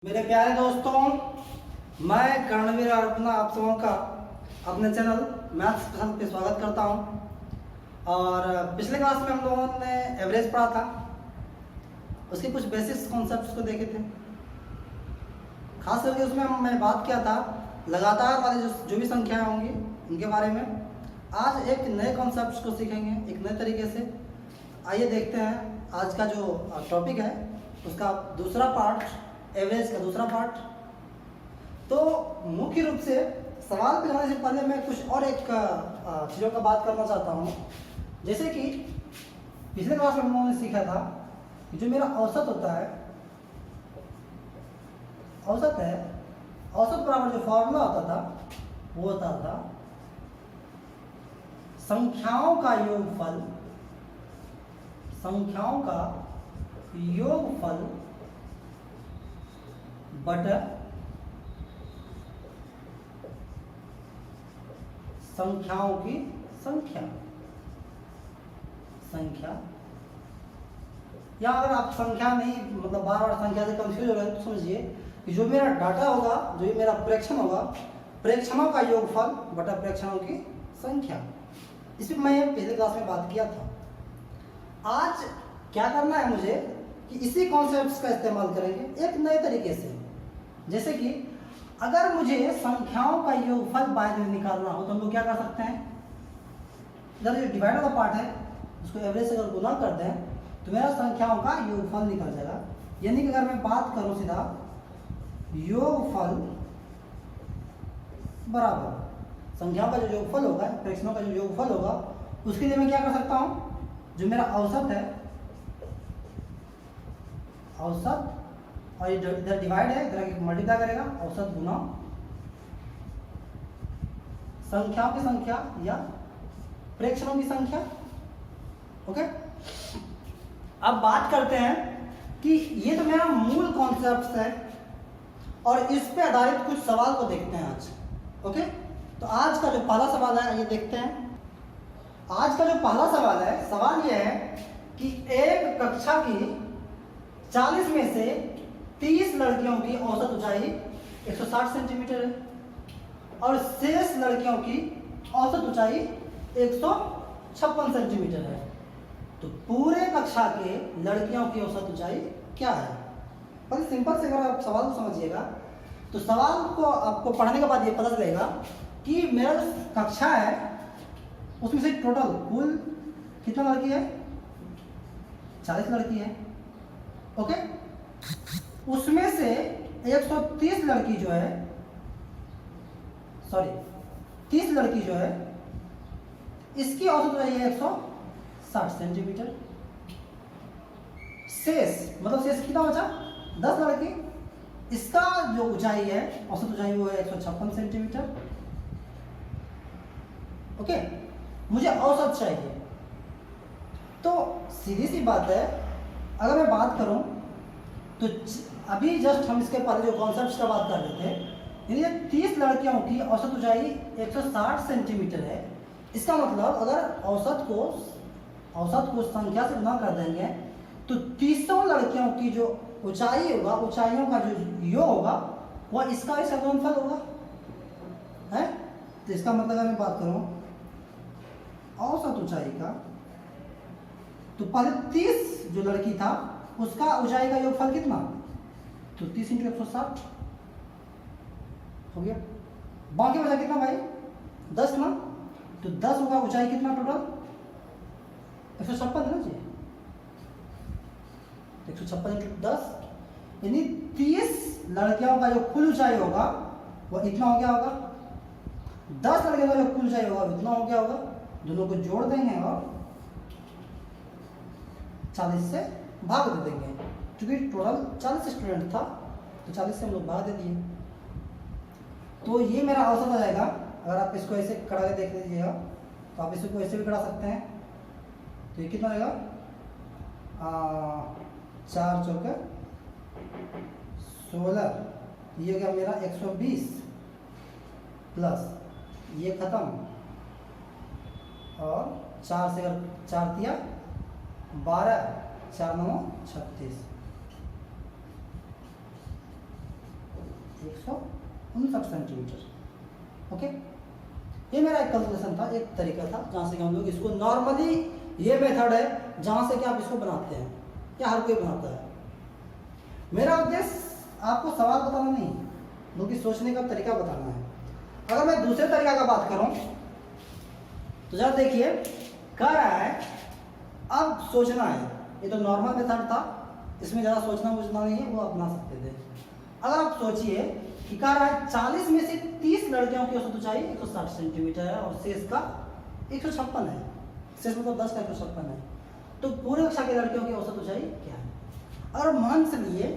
मेरे प्यारे दोस्तों, मैं कर्णवीर अपना आप सबों का अपने चैनल मैथ्स पसंद पे स्वागत करता हूं। और पिछले क्लास में हम लोगों ने एवरेज पढ़ा था, उसके कुछ बेसिक्स कॉन्सेप्ट्स को देखे थे। खास करके उसमें मैंने बात किया था लगातार वाली जो भी संख्याएं होंगी उनके बारे में। आज एक नए कॉन्सेप्ट्स को सीखेंगे एक नए तरीके से। आइए देखते हैं आज का जो टॉपिक है उसका दूसरा पार्ट, एवरेज का दूसरा पार्ट। तो मुख्य रूप से सवाल पे जाने से पहले मैं कुछ और एक चीज़ों का बात करना चाहता हूँ। जैसे कि पिछले क्लास में हम लोगों ने सीखा था कि जो मेरा औसत होता है, औसत बराबर जो फॉर्मूला होता था वो होता था संख्याओं का योगफल बटा संख्याओं की संख्या। या अगर आप संख्या नहीं मतलब बार बार संख्या से कंफ्यूज हो रहे हैं तो समझिए कि जो मेरा डाटा होगा, जो ये मेरा प्रेक्षण होगा, प्रेक्षणों का योगफल बटा प्रेक्षणों की संख्या। इस पर मैं पिछले क्लास में बात किया था। आज क्या करना है मुझे कि इसी कॉन्सेप्ट्स का इस्तेमाल करेंगे एक नए तरीके से। जैसे कि अगर मुझे संख्याओं का योगफल बाय में निकालना हो तो हम लोग क्या कर सकते हैं, इधर जो डिवाइड वाला पार्ट है उसको एवरेज से अगर गुना कर दें तो मेरा संख्याओं का योगफल निकल जाएगा। यानी कि अगर मैं बात करूं सीधा योगफल बराबर संख्याओं का जो योगफल होगा, फ्रैक्शनों का जो योगफल होगा, उसके लिए मैं क्या कर सकता हूं, जो मेरा औसत है, औसत और इधर डिवाइड है, इधर मल्टीप्लाई करेगा, औसत गुना संख्याओं की संख्या या प्रेक्षणों की संख्या। ओके, अब बात करते हैं कि ये तो मेरा मूल कॉन्सेप्ट है और इस पे आधारित कुछ सवाल को देखते हैं आज। ओके, तो आज का जो पहला सवाल है ये देखते हैं। आज का जो पहला सवाल है, सवाल ये है कि एक कक्षा की 40 में से 30 लड़कियों की औसत ऊंचाई 160 सेंटीमीटर है और शेष लड़कियों की औसत ऊंचाई 156 सेंटीमीटर है। तो पूरे कक्षा के लड़कियों की औसत ऊंचाई क्या है? बस सिंपल से अगर आप सवाल को समझिएगा तो सवाल को आपको पढ़ने के बाद ये पता चलेगा कि मेरा जो कक्षा है उसमें से टोटल कुल कितना लड़की है? 40 लड़की है। ओके, उसमें से 130 लड़की जो है, 30 लड़की जो है इसकी औसत ऊंचाई है 160 सेंटीमीटर। शेष मतलब शेष कितना बचा? 10 लड़की, इसका जो ऊंचाई है औसत ऊंचाई वो है 156 सेंटीमीटर। ओके, मुझे औसत चाहिए। तो सीधी सी बात है, अगर मैं बात करूं तो अभी जस्ट हम इसके पहले जो कॉन्सेप्ट्स का बात कर रहे थे, यानी 30 लड़कियों की औसत ऊंचाई 160 सेंटीमीटर है। इसका मतलब अगर औसत को संख्या से गुना कर देंगे तो 30 लड़कियों की जो ऊंचाई होगा, ऊंचाइयों का जो योग होगा वह इसका ही गुणनफल होगा है। तो इसका मतलब अगर मैं बात करूं औसत ऊंचाई का, तो पहले 30 जो लड़की था उसका ऊंचाई का योगफल कितना? तो 30 × 160 हो गया। बाकी बचा कितना भाई? 10 ना। तो 10 होगा, ऊंचाई कितना टोटल? 156 है ना जी। 156 × 10 यानी 30 लड़कियों का जो कुल ऊंचाई होगा वह इतना हो गया होगा। 10 लड़कियों का जो कुल ऊंचाई होगा इतना हो गया होगा। दोनों को जोड़ देंगे और 40 से भाग दे देंगे, क्योंकि टोटल 40 स्टूडेंट था तो 40 से हम लोग भाग दे दिए। तो ये मेरा औसत आ जाएगा। अगर आप इसको ऐसे कड़ा के देख लीजिएगा तो आप इसको ऐसे भी करा सकते हैं। तो ये कितना रहेगा? 4 चौके 16, ये हो गया मेरा 120 प्लस ये खत्म और 4 से अगर 4 दिया 12, 4 9 36। 159 सेंटीमीटर। ओके, ये मेरा एक कैलकुलेशन था, एक तरीका था जहाँ से कि हम लोग इसको नॉर्मली, ये मेथड है जहाँ से कि आप इसको बनाते हैं, या हर कोई बनाता है। मेरा उद्देश्य आपको सवाल बताना नहीं, बल्कि सोचने का तरीका बताना है। अगर मैं दूसरे तरीका का बात करूं तो जरा देखिए, कह रहा है अब सोचना है। ये तो नॉर्मल मेथड था, इसमें ज़्यादा सोचना नहीं है, वो आप बना सकते थे। अगर आप सोचिए कि कह रहा है 40 में से 30 लड़कियों की औसत ऊंचाई 160 सेंटीमीटर है और शेष का 156 है। शेष मतलब 10 का 156 है, तो पूरे कक्षा की लड़कियों की औसत ऊंचाई क्या है? अगर मान चलिए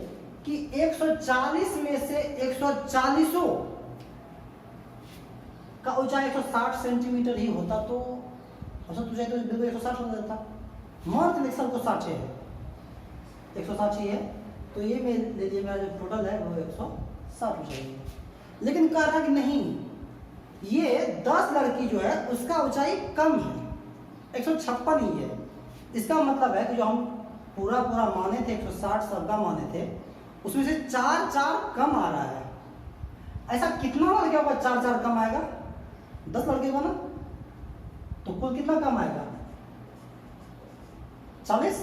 कि 140 में से 140 का ऊंचाई 160 सेंटीमीटर ही होता तो औसत ऊंचाई तो बिल्कुल 160 हो जाता। मान चलिए सबको 60 है, 160 ही है, तो ये ले लीजिए मेरा जो टोटल है वो 160 ऊंचाई है। लेकिन कह रहा है कि नहीं, ये 10 लड़की जो है उसका ऊंचाई कम है, 156 ही है। इसका मतलब है कि जो हम पूरा माने थे 160 सबका माने थे, उसमें से 4 कम आ रहा है। ऐसा कितना लड़कियों का 4 कम आएगा? 10 लड़कियों का ना, तो कुल कितना कम आएगा? 40।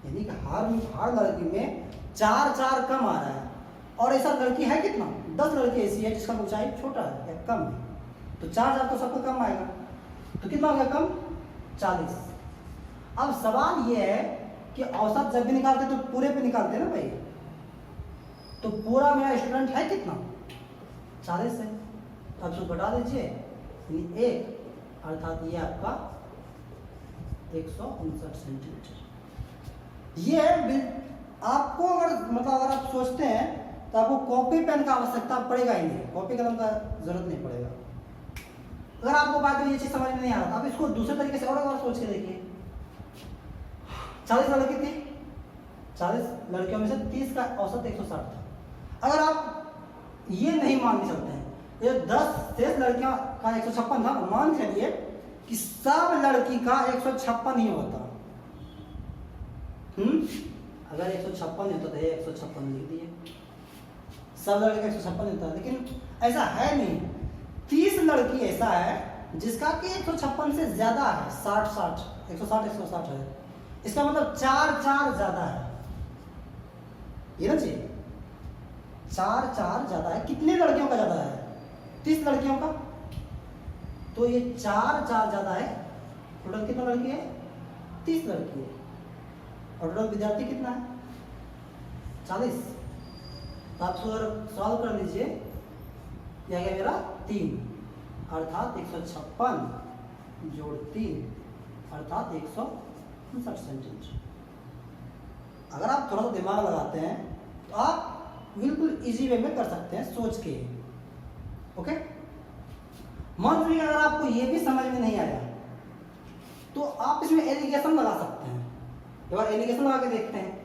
यानी कि हर लड़की में 4 कम आ रहा है। और ऐसा लड़की है कितना? 10 लड़की ऐसी है जिसका ऊंचाई छोटा है या कम है, तो 4 तो सबको कम आएगा। तो कितना हो गया कम? 40। अब सवाल ये है कि औसत जब भी निकालते तो पूरे पे निकालते हैं ना भाई, तो पूरा मेरा स्टूडेंट है कितना? 40 है। अब इसको घटा दीजिए, 1, अर्थात ये आपका 159 सेंटीमीटर। ये आपको अगर आप सोचते हैं तो आपको कॉपी पेन का आवश्यकता पड़ेगा ही नहीं, कॉपी कलम का जरूरत नहीं पड़ेगा। अगर आपको बात ये चीज समझ में नहीं आ रहा, आप इसको दूसरे तरीके से और सोच के देखिए। 40 लड़की थी, 40 लड़कियों में से 30 का औसत 160 था। अगर आप ये नहीं मान सकते हैं, ये 10 शेष लड़कियों का 156 था, मान चलिए कि सब लड़की का 156 ही होता। अगर 156 होता तो 156 लिख दिए, सब लड़की का 156 होता, लेकिन ऐसा है नहीं। 30 लड़की ऐसा है जिसका कि 156 से ज्यादा है, 160 है। इसका मतलब 4 ज्यादा है, ये ना जी, 4 ज्यादा है। कितने लड़कियों का ज्यादा है? 30 लड़कियों का, तो ये 4 ज्यादा है। टोटल कितना लड़की है? 30 लड़की है। और टोटल विद्यार्थी कितना है? 40। तो आप सॉल्व कर लीजिए, यह गया मेरा 3, अर्थात 156 जोड़ 3 अर्थात 159 सेंटीमीटर। अगर आप थोड़ा सा दिमाग लगाते हैं तो आप बिल्कुल इजी वे में कर सकते हैं, सोच के। ओके, मान लीजिए अगर आपको ये भी समझ में नहीं आया तो आप इसमें एलिगेशन लगा सकते हैं। एक बार एलिगेशन लगा के देखते हैं।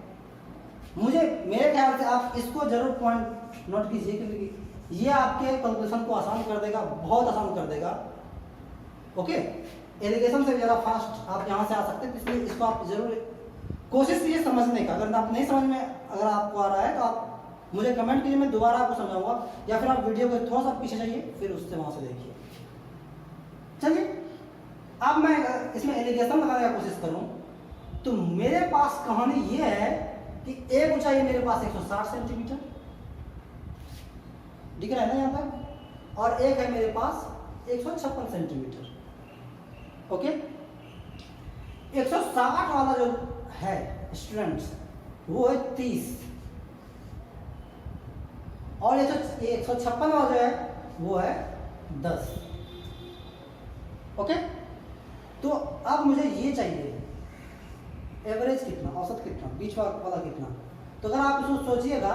मेरे ख्याल से आप इसको जरूर पॉइंट नोट कीजिए, क्योंकि ये आपके कैलकुलेशन को आसान कर देगा, बहुत आसान कर देगा। ओके, एलिगेशन से ज़रा फास्ट आप यहाँ से आ सकते हैं, इसलिए इसको आप जरूर कोशिश कीजिए समझने का। अगर आप नहीं समझ में अगर आपको आ रहा है तो आप मुझे कमेंट कीजिए, मैं दोबारा आपको समझाऊंगा, या फिर आप वीडियो को थोड़ा सा पीछे जाइए, फिर उससे वहाँ से देखिए। चलिए, अब मैं इसमें एलिगेशन लगाने का कोशिश करूँ तो मेरे पास कहानी ये है कि एक ऊंचाई मेरे पास 160 सेंटीमीटर दिख रहा है ना यहाँ पर, और एक है मेरे पास 156 सेंटीमीटर। ओके, 160 वाला जो है स्टूडेंट्स वो है 30, और ये जो 156 वाला जो है वो है 10। ओके, तो अब मुझे ये चाहिए एवरेज कितना, औसत कितना, बीच वाला कितना। तो अगर आप इसको सोचिएगा,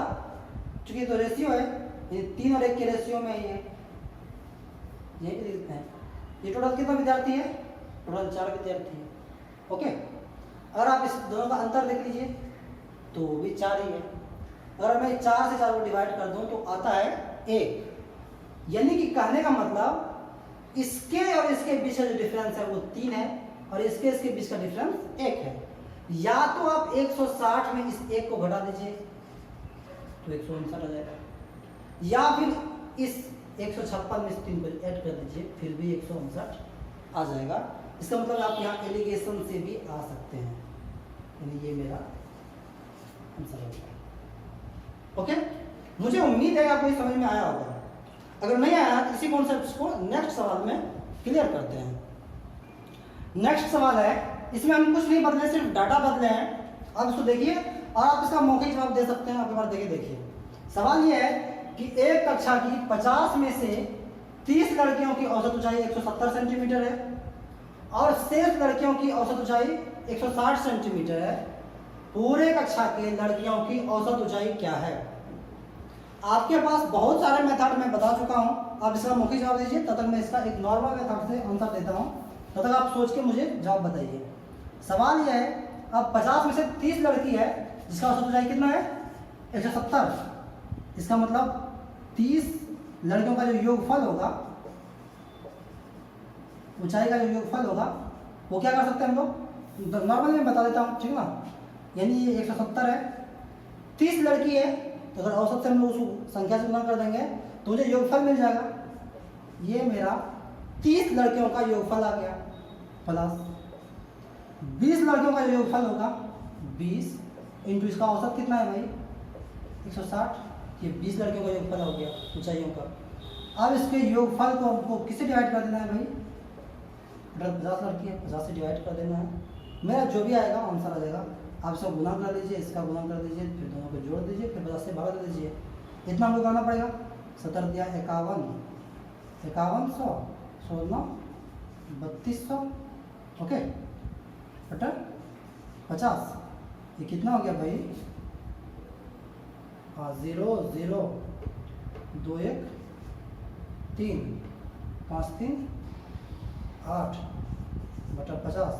चूंकि तो रेशियो है, ये 3 और 1 के रेशियो में ये भी लिखते हैं। ये टोटल कितना विद्यार्थी है? टोटल 4 विद्यार्थी है। ओके, अगर आप इस दोनों का अंतर देख लीजिए तो भी 4 ही है। अगर मैं 4 से 4 को डिवाइड कर दूं तो आता है 1। यानी कि कहने का मतलब इसके और इसके बीच का जो डिफरेंस है वो 3 है, और इसके बीच का डिफरेंस 1 है। या तो आप 160 में इस 1 को घटा दीजिए, तो 159 आ जाएगा। या फिर इस 156 में इस 3 को ऐड कर दीजिए, फिर भी 159 आ जाएगा। इसका मतलब आप यहाँ एलिगेशन से भी आ सकते हैं, यानी ये मेरा आंसर होगा। ओके, मुझे उम्मीद है आपको ये समझ में आया होगा। अगर नहीं आया तो इसी कॉन्सेप्ट को नेक्स्ट सवाल में क्लियर करते हैं। नेक्स्ट सवाल है, इसमें हम कुछ नहीं बदले, सिर्फ डाटा बदले हैं। आप इसको देखिए और आप इसका मौखिक जवाब दे सकते हैं। आप एक बार देखिए सवाल ये है कि एक कक्षा की 50 में से 30 लड़कियों की औसत ऊंचाई 170 सेंटीमीटर है और शेष लड़कियों की औसत ऊंचाई 160 सेंटीमीटर है। पूरे कक्षा के लड़कियों की औसत ऊंचाई क्या है? आपके पास बहुत सारे मेथड मैं बता चुका हूं, आप इसका मौखिक जवाब दीजिए। तब तक मैं इसका एक नॉर्मल मेथड से आंसर देता हूं, तब तक आप सोच के मुझे जवाब बताइए। सवाल यह है, अब 50 में से 30 लड़की है जिसका औसत ऊंचाई कितना है? 170। इसका मतलब 30 लड़कियों का जो योगफल होगा, ऊंचाई का जो योगफल होगा, वो क्या कर सकते हैं हम लोग? नॉर्मल में बता देता हूँ, ठीक ना। यानी ये 170 है, 30 लड़की है, तो अगर औसत से हम लोग उस संख्या से गुणा कर देंगे तो मुझे योगफल मिल जाएगा। ये मेरा 30 लड़कियों का योगफल आ गया, प्लस 20 लड़कियों का जो योगफल होगा 20 इंटू इसका औसत कितना है भाई? 160। ये 20 लड़कियों का योगफल हो गया ऊंचाइयों का। अब इसके योगफल को हमको किससे डिवाइड कर देना है भाई? अगर 50 लड़की है, 50 से डिवाइड कर देना है। मेरा जो भी आएगा आंसर आ जाएगा। आप इसका गुना कर लीजिए, इसका गुना कर दीजिए, फिर दोनों को जोड़ दीजिए, फिर 50 से भाग दे दीजिए। इतना हमको करना पड़ेगा। 70 दिया 51, 5100, 16, 3200, ओके, बटा 50। ये कितना हो गया भाई? 0 0 2 1 3 5 3 8 बटा 50।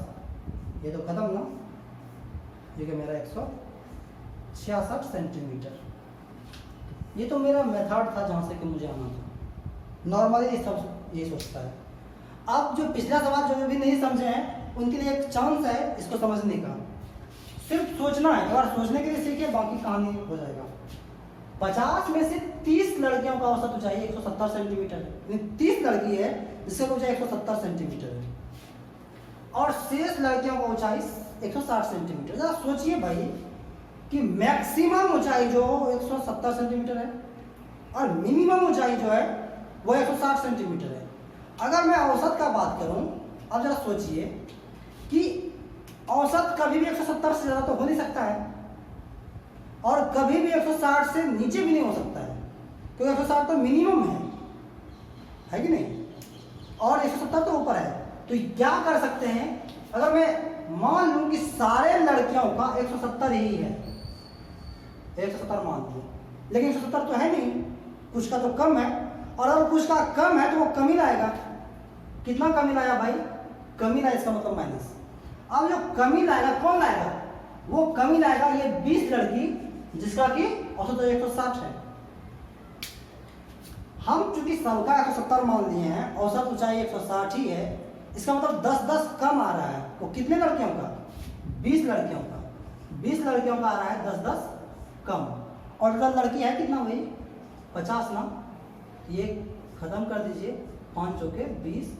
ये तो खत्म ना, ये क्या मेरा 166 सेंटीमीटर। ये तो मेरा मेथड था जहाँ से कि मुझे आना था। नॉर्मली सब यही सोचता है। अब जो पिछला सवाल जो भी नहीं समझे हैं उनके लिए एक चांस है इसको समझने का। सिर्फ सोचना है, अगर सोचने के लिए सीखिए, बाकी कहानी हो जाएगा। 50 में से 30 लड़कियों का औसत ऊंचाई 170 सेंटीमीटर है। 30 लड़की है जिसका ऊंचाई 170 सेंटीमीटर है और शेष लड़कियों का ऊंचाई 160 सेंटीमीटर। जरा सोचिए भाई कि मैक्सिमम ऊंचाई जो 170 सेंटीमीटर है और मिनिमम ऊंचाई जो है वो 160 सेंटीमीटर है। अगर मैं औसत का बात करूं, अब जरा सोचिए कि औसत कभी भी 170 से ज़्यादा तो हो नहीं सकता है और कभी भी 160 से नीचे भी नहीं हो सकता है, क्योंकि 160 तो मिनिमम है कि नहीं, और 170 तो ऊपर है। तो क्या कर सकते हैं, अगर मैं मान लूं कि सारे लड़कियों का 170 ही है, 170 मान लिया, लेकिन 170 तो है नहीं, कुछ का तो कम है, और अगर कुछ का कम है तो वो कमी लाएगा। कितना कमी लाया भाई? कमी लाया, इसका मतलब माइनस। अब जो कमी लाएगा कौन लाएगा? वो कमी लाएगा ये 20 लड़की जिसका कि औसत 160 है। हम चूंकि सबका 170 मान लिए हैं, औसत ऊंचाई 160 ही है, इसका मतलब 10-10 कम आ रहा है। वो कितने लड़कियों का? 20 लड़कियों का। 20 लड़कियों का आ रहा है 10-10 कम। और टोटल लड़की है कितना भाई? 50 ना। ये खत्म कर दीजिए, 5 चौके 20,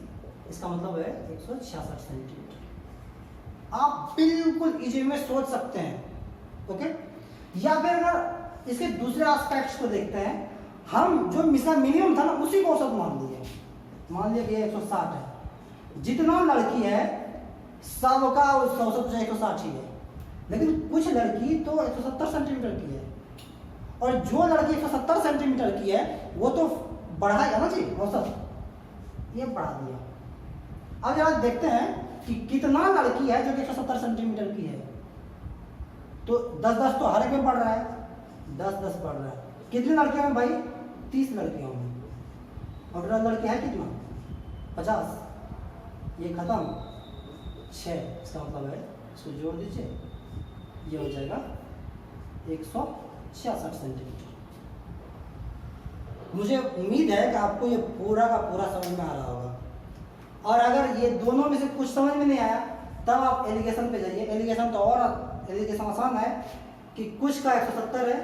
इसका मतलब है 166 सेंटीमीटर। आप बिल्कुल इजी में सोच सकते हैं, ओके। या फिर अगर इसके दूसरे एस्पेक्ट्स को देखते हैं, हम जो मिसला मिनिमम था ना उसी को औसत मान लिए। मान लिया कि 160 है, जितना लड़की है सबका औसत 160 ही है, लेकिन कुछ लड़की तो 170 सेंटीमीटर की है, और जो लड़की 170 सेंटीमीटर की है वो तो बढ़ाएगा ना जी औसत, ये बढ़ा दिया। अब जरा देखते हैं कि कितना लड़की है जो कि 170 सेंटीमीटर की है, तो 10-10 तो हर एक में बढ़ रहा है, 10-10 बढ़ रहा है। कितनी लड़कियों में भाई? 30 लड़कियों में, और टोटल लड़की है कितना? 50। ये खत्म 6, इसका मतलब है इसको जोड़ दीजिए, ये हो जाएगा 166 सेंटीमीटर। मुझे उम्मीद है कि आपको ये पूरा का पूरा समझ में आ रहा होगा, और अगर ये दोनों में से कुछ समझ में नहीं आया तब आप एलिगेशन पे जाइए। एलिगेशन तो और एलिगेशन आसान है कि कुछ का 170 है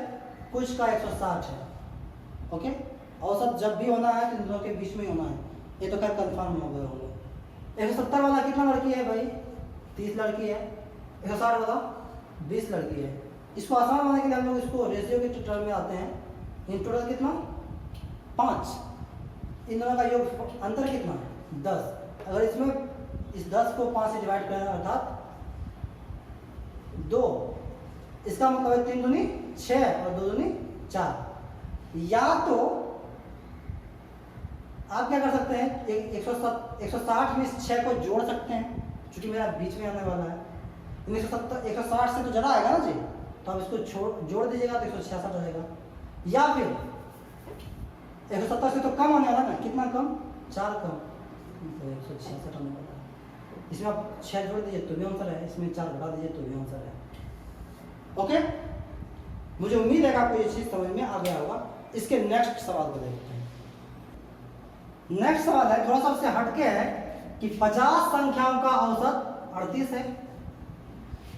कुछ का 160 है। ओके, औसत जब भी होना है तो इन दोनों के बीच में ही होना है। ये तो खैर कंफर्म हो गए होंगे। 170 वाला कितना लड़की है भाई? 30 लड़की है। 160 वाला 20 लड़की है। इसको आसान बनाने के लिए हम लोग इसको रेशियो के टर्म में आते हैं। इन टोटल कितना? 5। इन दोनों का योग अंतर कितना? 10। अगर इसमें इस 10 को 5 से डिवाइड करें अर्थात 2, इसका मतलब है 3 दूनी 6 और 2 दूनी 4। या तो आप क्या कर सकते हैं, 160 में इस 6 को जोड़ सकते हैं, क्योंकि मेरा बीच में आने वाला है। 160 से तो ज़्यादा आएगा ना जी, तो आप इसको जोड़ दीजिएगा तो 166 आ जाएगा। या फिर 170 से तो कम आने वाला ना, कितना कम? 4 कम, तो 166 आने वाला है। इसमें आप 6 जोड़ दीजिए तो भी आंसर है, इसमें 4 घटा दीजिए तो भी आंसर है। ओके, मुझे उम्मीद है कि आपको ये चीज़ समझ में आ गया होगा। इसके नेक्स्ट सवाल को देखते हैं। नेक्स्ट सवाल है, थोड़ा सा उससे हटके है कि 50 संख्याओं का औसत 38 है।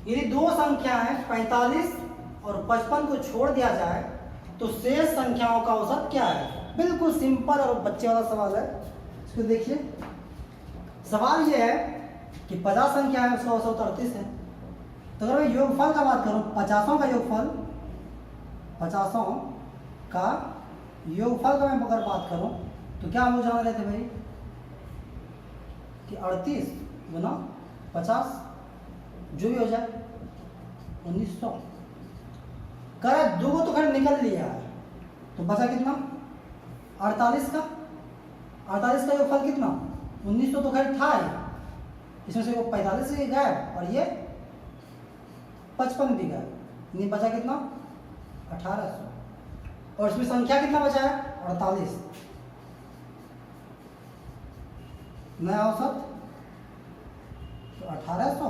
यदि दो संख्या है 45 और 55 को छोड़ दिया जाए तो शेष संख्याओं का औसत क्या है? बिल्कुल सिंपल और बच्चे वाला सवाल है। इसको देखिए, सवाल ये है कि 50 संख्या है, उसका औसत 38 है। तो अगर मैं योगफल का बात करूं, 50 का योगफल, 50 का योगफल का मैं अगर बात करूं तो क्या हम लोग जान रहे थे भाई कि 38 गुना 50 जो भी हो जाए 1900। कर 2 को तो खैर निकल लिया है, तो बचा कितना? 48 का। 48 का योगफल कितना? 1900 तो खैर था ही, इसमें से वो 45 भी गया और ये 55 भी गया, नहीं बचा कितना? 1800। और इसमें संख्या कितना बचा है? 48। नया औसत तो 1800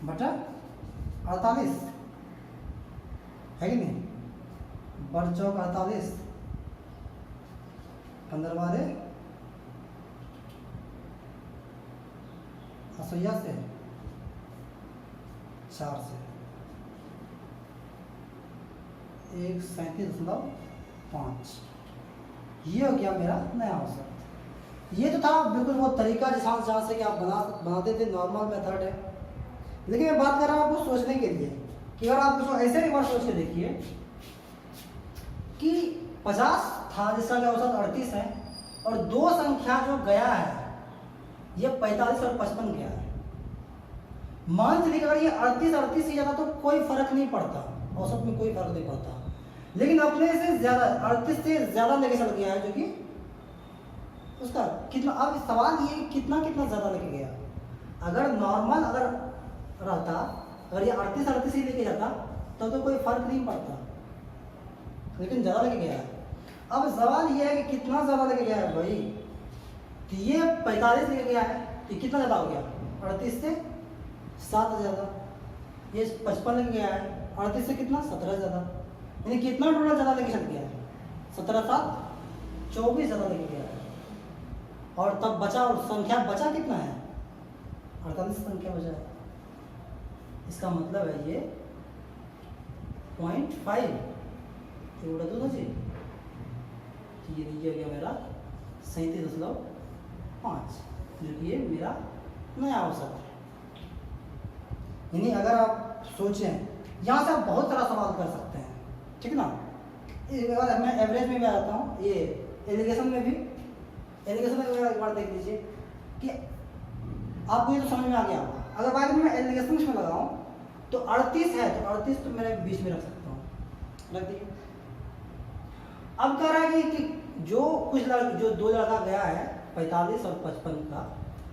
बटा 48 है कि नहीं? बढ़ चौक 48, 15 बारे 88 से 4 से 137.5। ये हो गया मेरा नया औसत। ये तो था बिल्कुल वो तरीका जहाँ से कि आप बनाते थे, नॉर्मल मेथड है। लेकिन मैं बात कर रहा हूँ आपको सोचने के लिए कि अगर आप उसको ऐसे एक बार सोच के देखिए कि 50 था जिसका क्या औसत 38 है, और दो संख्या जो गया है ये 45 और 55 गया है। मान चलिए अगर ये 38 से ज़्यादा तो कोई फर्क नहीं पड़ता, औसत में कोई फर्क नहीं पड़ता। लेकिन अपने से ज़्यादा 38 से ज़्यादा लेके चल गया है, जो कि उसका कितना। अब सवाल ये कितना ज़्यादा लेके गया। अगर नॉर्मल अगर रहता, अगर ये 38 ही लेके जाता तो कोई फर्क नहीं पड़ता, लेकिन ज़्यादा लेके गया है। अब सवाल ये है कि कितना ज़्यादा लेके गया है भाई। तो ये 45 लेके गया है, तो कितना ज़्यादा हो गया? 38 से 7 ज़्यादा। ये 55 लेके गया है, 38 से कितना? 17 ज़्यादा। यानी कितना टोटल ज़्यादा लेके चल गया है? 17 7 24 ज़्यादा लेके गया है। और तब बचा, और संख्या बचा कितना है? 48 संख्या बचा है। इसका मतलब है ये 0.5 उड़ा दो ना जी, तो ये दिया गया मेरा 37.5, जो कि ये मेरा नया औसत है। यानी अगर आप सोचें, यहाँ से आप बहुत सारा सवाल कर सकते हैं, ठीक ना। इसके बाद मैं एवरेज में भी आ जाता हूँ, ये एलिगेशन में भी। एलिगेशन में एक बार देख लीजिए कि आपको ये तो समझ में आ गया होगा। अगर बाद में मैं एलिगेशन में लगाऊँ तो 38 है, तो 38 तो मेरे बीच में रख सकता हूँ, रख दिए। अब कह रहा है कि जो जो दो लड़का गया है 45 और 55 का,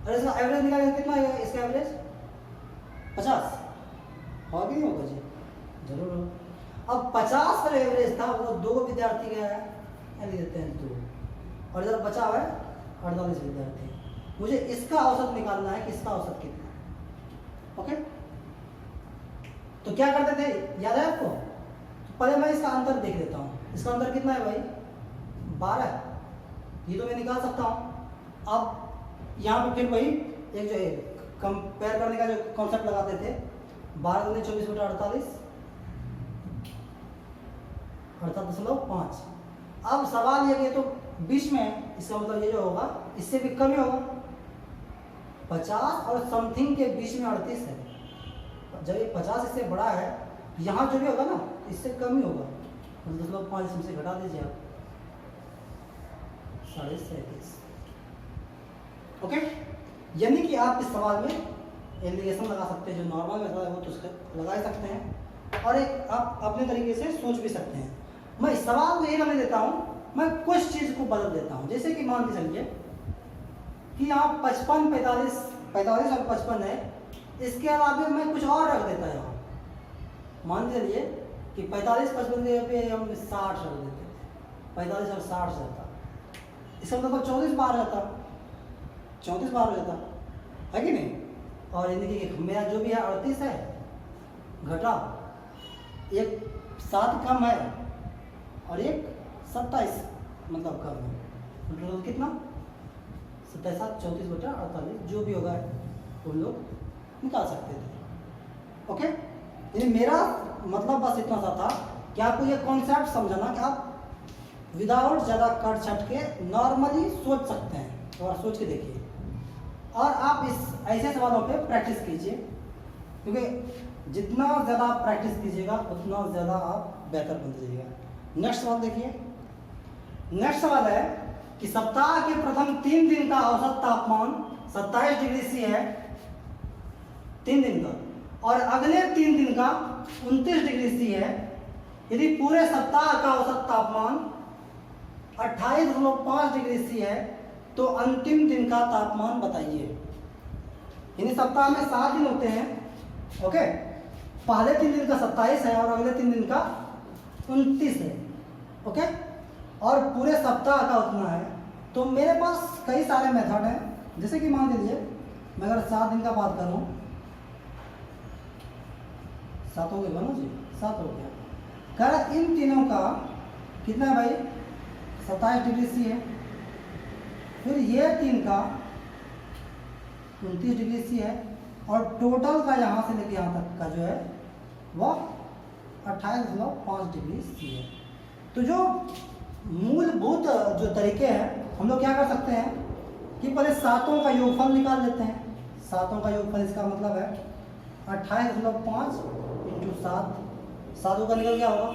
अरे इसका एवरेज निकालेंगे कितना है? इसका एवरेज 50 होगा कि नहीं होगा जी? जरूर होगा। अब 50 का एवरेज था, वो 2 विद्यार्थी गया है, लिख देते हैं 2, और इधर बचा हुआ है 48 विद्यार्थी। मुझे इसका औसत निकालना है कि इसका औसत कितना है। ओके, तो क्या करते थे, याद है आपको? तो पहले मैं इसका अंतर देख लेता हूँ। इसका अंतर कितना है भाई? 12। ये तो मैं निकाल सकता हूँ। अब यहाँ पे फिर वही एक जो है कंपेयर करने का जो कॉन्सेप्ट लगाते थे, 12 दूनी 24 बटा 48, 38.5। अब सवाल ये कि तो बीच में है, इसका मतलब ये जो होगा इससे भी कम ही होगा। 50 और समथिंग के बीच में 38 है। जब ये 50 इससे बड़ा है, यहाँ जो भी होगा ना इससे कम ही होगा। 38.5 इसमें से घटा दीजिए आप, 37.5। ओके, यानी कि आप इस सवाल में एलिगेशन लगा सकते हैं, जो नॉर्मल मेथड है वो तो उसका लगा ही सकते हैं, और एक आप अपने तरीके से सोच भी सकते हैं। मैं इस सवाल को ये करने देता हूँ, मैं कुछ चीज़ को बदल देता हूँ। जैसे कि मान के चलिए कि यहाँ 55, 45 और 55 है, इसके अलावा मैं कुछ और रख देता है यहाँ। मान के चलिए कि 45, 55 के पे हम 60 रख देते थे, 45 और 60 रहता, इसका मतलब 34 बार रहता, 34 बार हो जाता है कि नहीं। और यानी कि मेरा जो भी है 38 है, घटा एक 7 कम है और एक 27 मतलब कम है, टोटल कितना 27, 34 बटा 48 जो भी होगा हम लोग निकाल सकते थे। ओके, यानी मेरा मतलब बस इतना सा था कि आपको ये कॉन्सेप्ट समझाना कि आप विदाउट ज़्यादा कट छट के नॉर्मली सोच सकते हैं। थोड़ा सोच के देखिए, और आप इस ऐसे सवालों पे प्रैक्टिस कीजिए, क्योंकि जितना ज़्यादा आप प्रैक्टिस कीजिएगा उतना ज़्यादा आप बेहतर बनते जाइएगा। नेक्स्ट सवाल देखिए। नेक्स्ट सवाल है कि सप्ताह के प्रथम 3 दिन का औसत तापमान 27 डिग्री सी है, 3 दिन का, और अगले 3 दिन का 29 डिग्री सी है। यदि पूरे सप्ताह का औसत तापमान 28.5 डिग्री सी है तो अंतिम दिन का तापमान बताइए। यानी सप्ताह में 7 दिन होते हैं। ओके, पहले 3 दिन का 27 है और अगले 3 दिन का 29 है। ओके, और पूरे सप्ताह का उतना है। तो मेरे पास कई सारे मेथड हैं। जैसे कि मान लीजिए मैं अगर 7 दिन का बात करूं, 7 हो गया ना जी, 7 हो गया। कर इन तीनों का कितना है भाई, 27 डिग्री सी है, फिर ये 3 का 29 डिग्री सी है, और टोटल का यहाँ से लेके यहाँ तक का जो है वह 28.5 डिग्री सी है। तो जो मूलभूत जो तरीके हैं, हम लोग क्या कर सकते हैं कि पहले सातों का योगफल निकाल लेते हैं। सातों का योगफल, इसका मतलब है 28.5 इंटू 7, 7 का निकल गया होगा।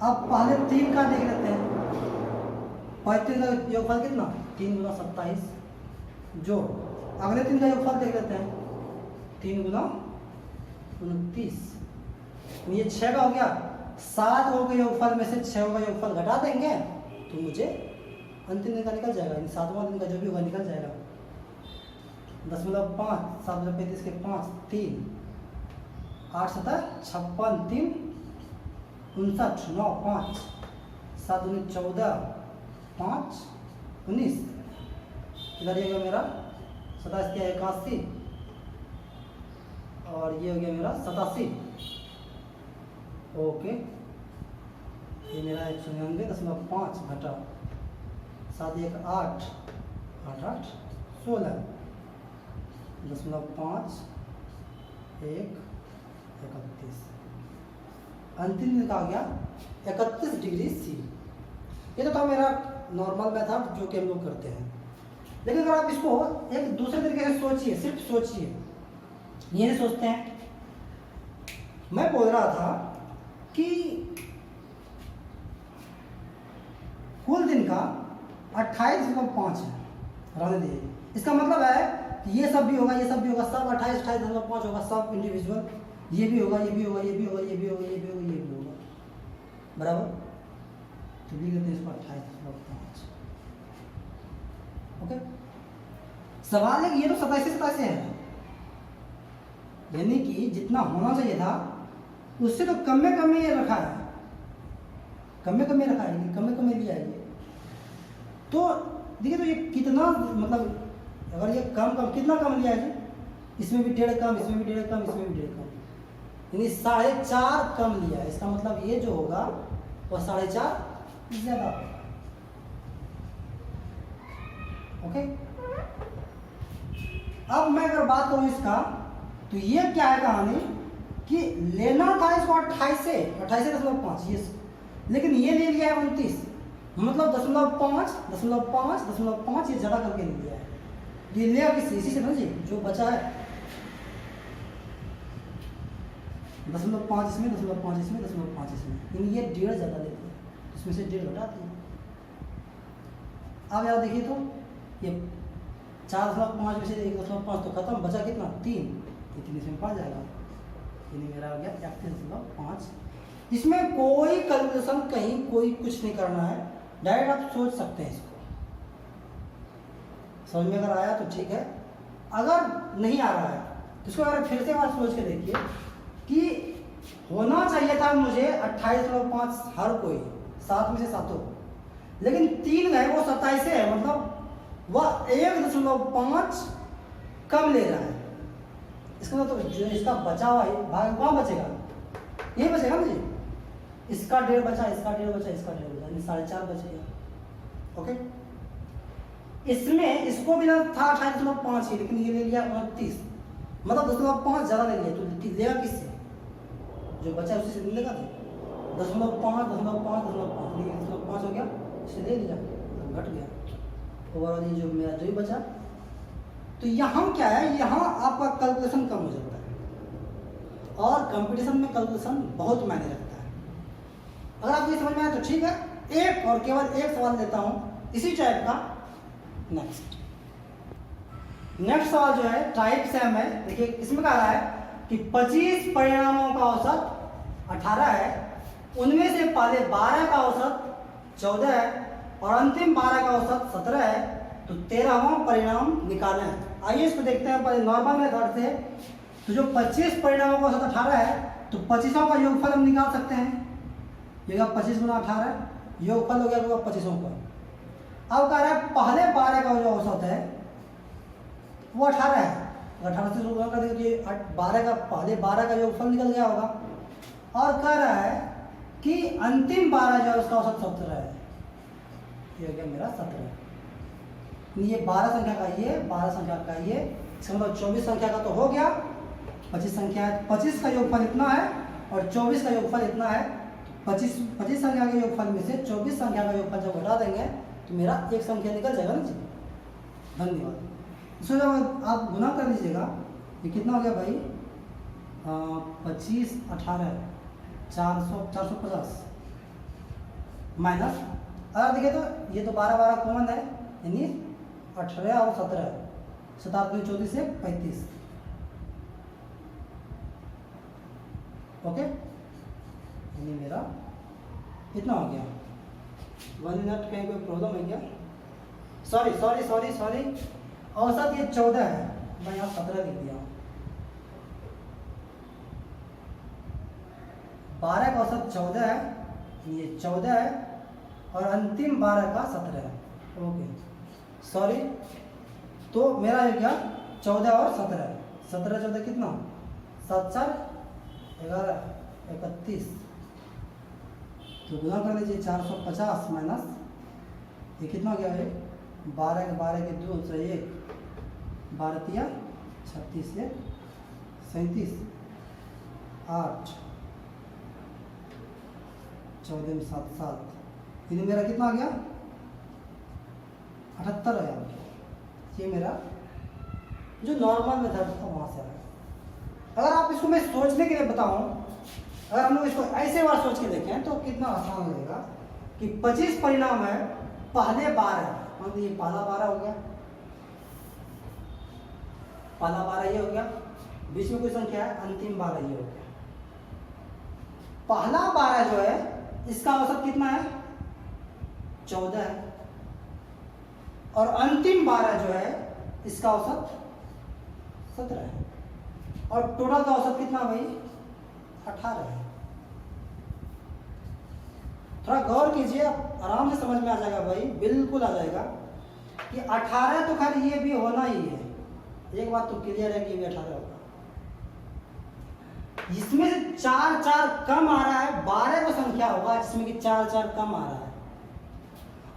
अब पहले 3 का देख लेते हैं, पहले 3 का योगफल कितना, 3 गुना 27, जो अगले 3 का योगफल देख लेते हैं, 3 गुना 29, ये 6 का हो गया। 7 के योगफल में से 6 का योगफल घटा देंगे तो मुझे अंतिम दिन का निकल जाएगा, 7वां दिन का जो भी होगा निकल जाएगा। 10.5, 7.35 के 5, 3, 8 7 56, 3 59, 9 5, 7 19 14, 5 19, इधर ये हो गया मेरा 27 क्या 81, और ये हो गया मेरा 87। ओके, ये मेरा 199.5 घटा 7 1 8, 8 8 16, 10.5 1 31, अंतिम दिन का आ गया 31 डिग्री सी। ये तो था मेरा नॉर्मल मेथड जो कि हम लोग करते हैं। लेकिन अगर आप इसको एक दूसरे तरीके से सोचिए, सिर्फ सोचिए, ये नहीं सोचते हैं। मैं बोल रहा था कि कुल दिन का 28.5 है, रहने दीजिए। इसका मतलब है कि ये सब भी होगा, ये सब भी होगा, सब 28.5 होगा, सब इंडिविजुअल, ये भी होगा, ये भी होगा, ये भी होगा, ये भी होगा, ये भी होगा, ये भी होगा, बराबर। तो लिख देते हैं इसको 28.5। ओके, सवाल है कि ये तो 27 है, यानी कि जितना होना चाहिए था उससे तो कम में ये रखा है, कम में रखा है, कम में लिया है ये। तो देखिए, तो ये कितना, मतलब अगर ये कम कितना कम लिया है, इसमें भी 1.5 कम, इसमें भी 1.5 कम, इसमें भी 1.5 कम, यानी 4.5 कम लिया है। इसका मतलब ये जो होगा वह 4.5 ज्यादा होगा। ओके, अब मैं अगर बात करूं इसका, तो ये क्या है कहानी कि लेना था इसको 28 से 28.5, लेकिन ये ले लिया है 29, मतलब 0.5 ये जगह करके ले लिया है। ये लिया किसी इसी से ना जी, जो बचा है 0.5 इसमें, 0.5 इसमें, 0.5 इसमें, यानी ये 1.5 ज़्यादा लेती है, इसमें से 1.5 घटाती है। अब यार देखिए तो ये 4.5 में से 1.5 तो खत्म, बचा कितना 3, ये 3 इसमें 5 जाएगा, यानी मेरा हो गया 31.5। इसमें कोई कैलकुलेशन कहीं कोई कुछ नहीं करना है, डायरेक्ट आप सोच सकते हैं इसको। समझ में अगर आया तो ठीक है, अगर नहीं आ रहा है तो इसको अगर फिर से बात सोच के देखिए कि होना चाहिए था मुझे 28.5 हर कोई 7 में से 7, लेकिन 3 है वो 27 है, मतलब वह 1.5 कम ले रहा है। इसका मतलब तो जो इसका बचा हुआ भाग वहाँ बचेगा, ये बचेगा ना जी, इसका 1.5 बचा, इसका 1.5 बचा, इसका 1.5 बचा, यानी 4.5 बचेगा। ओके, इसमें इसको भी ना था 28.5 ही, लेकिन ये ले लिया 29, मतलब 0.5 ज़्यादा ले लिया, तो लेगा किससे, जो बचा उसी से लेगा। 0.5 हो गया, इसे ले लिया, घट गया ओवरऑल, ये जो मेरा जो ही बचा। तो यहाँ क्या है, यहाँ आपका कैलकुलेशन कम हो जाता है, और कंपटीशन में कैलकुलेशन बहुत मायने रखता है। अगर आपको ये समझ में आया तो ठीक है, एक और केवल एक सवाल देता हूँ इसी टाइप का। नेक्स्ट सवाल जो है टाइप सेम है, देखिए इसमें कहा रहा है कि 25 परिणामों का औसत 18 है, उनमें से पहले 12 का औसत 14 है और अंतिम 12 का औसत 17 है, तो 13वां परिणाम निकालना है। आइए इसको देखते हैं पहले नॉर्मल मेथड से। तो जो 25 परिणामों का औसत 18 है, तो 25 का योगफल हम निकाल सकते हैं, ये 25 गुना 18 योगफल हो गया 25 का। अब कह रहा है पहले 12 का जो औसत है वो 18 है, 18 से शुरू कर देंगे तो 12 का पहले 12 का योगफल निकल गया होगा, और कह रहा है कि अंतिम 12 जो है उसका औसत 17 है, ये हो गया मेरा 17। ये 12 संख्या का ये, 12 संख्या का ये, इसका मतलब 24 संख्या का तो हो गया, 25 संख्या है, 25 का योगफल इतना है और 24 का योगफल इतना है। 25 संख्या के योगफल में से 24 संख्या का योगफल जब घटा देंगे तो मेरा एक संख्या निकल जाएगा ना जी। धन्यवाद। इसको जब आप गुना कर लीजिएगा, ये कितना हो गया भाई, 25 18 450 माइनस, अगर देखिए तो ये तो 12 कॉमन है, यानी 18 और 17, 7 34 से 35। ओके, यानी मेरा इतना हो गया। 1 मिनट, कहीं कोई प्रॉब्लम है क्या? सॉरी, औसत ये 14 है, मैं यहाँ 17 लिख दिया हूँ। 12 का औसत 14 है, ये 14 है और अंतिम 12 का 17 है। ओके, सॉरी, तो मेरा ये क्या 14 और 17, 17 14 कितना, 7 4 11 31, तो गुना कर लीजिए 450 माइनस ये कितना हो गया है, 12 के 2 से 1, 12 तिया 36 से 37, 8 14 में 7 7, यानी मेरा कितना आ गया 78 है। ये मेरा जो नॉर्मल मेथड था वहाँ से आया। अगर आप इसको मैं सोचने के लिए बताऊं, अगर हम लोग इसको ऐसे बार सोच के देखें तो कितना आसान लगेगा कि 25 परिणाम है, पहले 12, मतलब ये पहला 12 हो गया, पहला 12 ये हो गया, बीच में कोई संख्या है, अंतिम 12 ये हो गया। पहला 12 जो है इसका औसत कितना है 14 है, और अंतिम 12 जो है इसका औसत 17 है, और टोटल का औसत कितना भाई 18 है। थोड़ा गौर कीजिए, आप आराम से समझ में आ जाएगा भाई, बिल्कुल आ जाएगा कि 18 तो खैर ये भी होना ही है, एक बात तो क्लियर है कि ये भी 18 होगा। इसमें से 4 4 कम आ रहा है, 12 को संख्या होगा जिसमें कि 4 4 कम आ रहा है,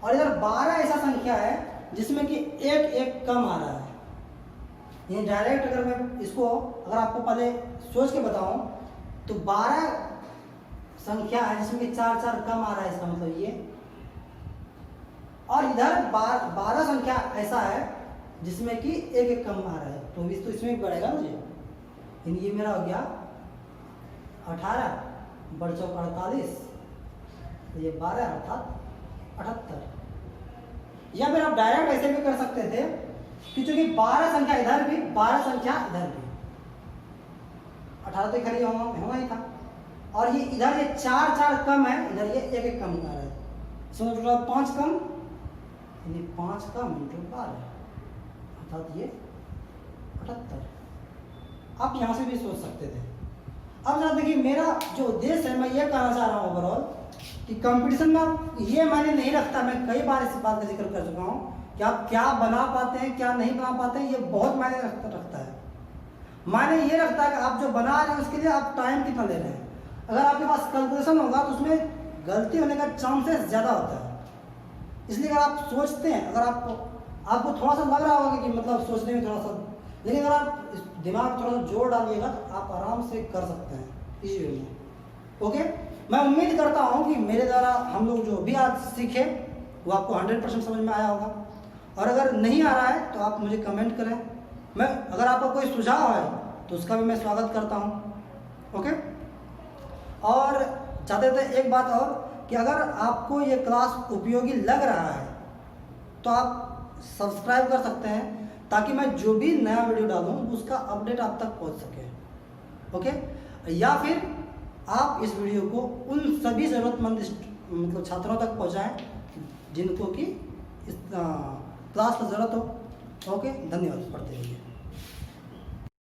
और इधर 12 ऐसा संख्या है जिसमें कि 1 1 कम आ रहा है। ये डायरेक्ट अगर मैं इसको अगर आपको पहले सोच के बताऊं तो 12 संख्या है जिसमें कि 4 4 कम आ रहा है, इसका मतलब ये। और इधर 12 संख्या ऐसा है जिसमें कि 1 1 कम आ रहा है, तो इसमें भी बढ़ेगा मुझे। यानी ये मेरा हो गया 18 बढ़ चौक 48, तो ये 12 अर्थात 78। या फिर आप डायरेक्ट ऐसे भी कर सकते थे कि चूंकि 12 संख्या इधर भी 12 संख्या इधर भी, 18 तो खड़ी होना ही था। और ये इधर ये 4 4 कम है, इधर ये 1 1 कम आ रहा है, इसमें टोटल 5 कम, यानी 5 कम इंटू 12 अर्थात ये 78। आप यहाँ से भी सोच सकते थे। अब जरा देखिए, मेरा जो उद्देश्य है मैं ये कहना चाह रहा हूँ ओवरऑल कि कंपटीशन में ये मायने नहीं रखता, मैं कई बार इस बात का जिक्र कर चुका हूँ कि आप क्या बना पाते हैं क्या नहीं बना पाते हैं, ये बहुत मायने रखता है। मायने ये रखता है कि आप जो बना रहे हैं उसके लिए आप टाइम कितना ले रहे हैं। अगर आपके पास कैलकुलेशन होगा तो उसमें गलती होने का चांसेस ज़्यादा होता है। इसलिए अगर आप सोचते हैं, अगर आपको थोड़ा सा लग रहा होगा कि मतलब सोचने में थोड़ा सा, लेकिन अगर आप दिमाग थोड़ा सा जोर डालिएगा तो आप आराम से कर सकते हैं इसी वे में। ओके, मैं उम्मीद करता हूँ कि मेरे द्वारा हम लोग जो भी आज सीखे वो आपको 100% समझ में आया होगा। और अगर नहीं आ रहा है तो आप मुझे कमेंट करें, मैं अगर आपका कोई सुझाव है तो उसका भी मैं स्वागत करता हूँ। ओके, और चाहते थे एक बात और कि अगर आपको ये क्लास उपयोगी लग रहा है तो आप सब्सक्राइब कर सकते हैं ताकि मैं जो भी नया वीडियो डालूँ उसका अपडेट आप तक पहुंच सके। ओके, या फिर आप इस वीडियो को उन सभी ज़रूरतमंद मतलब छात्रों तक पहुंचाएं जिनको कि इस क्लास की ज़रूरत हो। ओके, धन्यवाद, पढ़ते रहिए।